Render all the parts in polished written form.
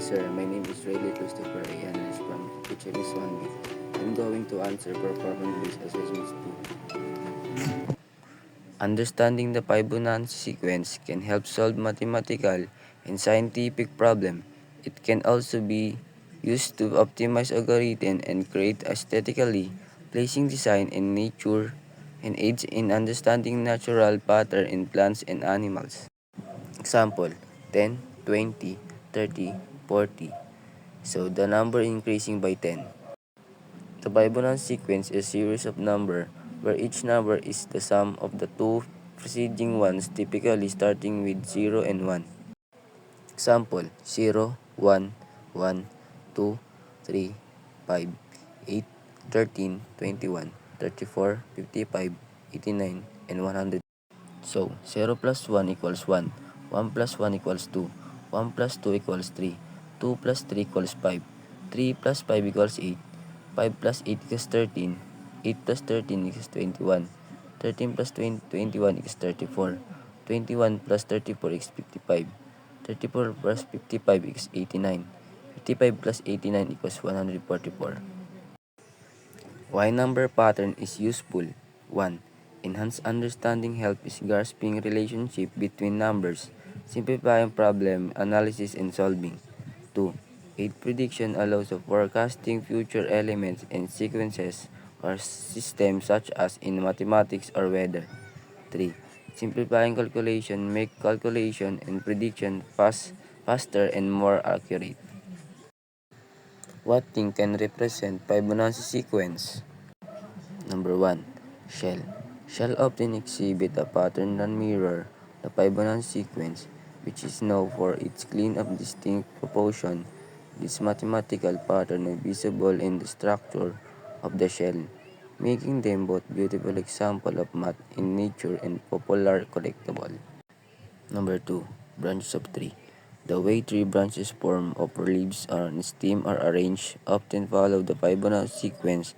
sir. My name is Rayleigh Christopher Ayanas from HMS 1B. I'm going to answer performance-based assessments 2. Understanding the Fibonacci sequence can help solve mathematical and scientific problems. It can also be used to optimize algorithms and create aesthetically pleasing design in nature and aids in understanding natural patterns in plants and animals. Example, 10, 20, 30, 40. So the number increasing by 10. The Fibonacci sequence is a series of numbers where each number is the sum of the two preceding ones, typically starting with 0 and 1. Example, 0, 1, 1, 2, 3, 5, 8, 13, 21, 34, 55, 89, and 100. So, 0 plus 1 equals 1, 1 plus 1 equals 2, 1 plus 2 equals 3, 2 plus 3 equals 5, 3 plus 5 equals 8, 5 plus 8 equals 13, 8 plus 13 equals 21, 13 plus 21 equals 34, 21 plus 34 equals 55, 34 plus 55 equals 89, 55 plus 89 equals 144. Why number pattern is useful? 1. Enhanced understanding helps grasping relationship between numbers, simplifying problem analysis and solving. 2. Aid prediction allows of forecasting future elements and sequences or systems such as in mathematics or weather. 3. Simplifying calculation make calculation and prediction faster and more accurate. What thing can represent Fibonacci sequence? Number 1. Shell. Shell often exhibit a pattern that mirror the Fibonacci sequence, which is known for its clean up distinct proportion. This mathematical pattern is visible in the structure of the shell, making them both beautiful example of math in nature and popular collectible. Number 2. Branches of tree. The way tree branches form or leaves and stem are arranged often follow the Fibonacci sequence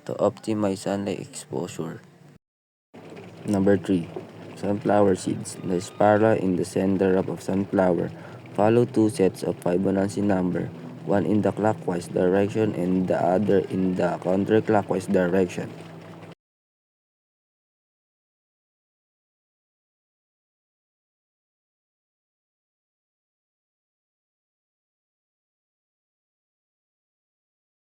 to optimize sunlight exposure. Number 3. Sunflower seeds. The spiral in the center of a sunflower follow two sets of Fibonacci number, one in the clockwise direction and the other in the counterclockwise direction.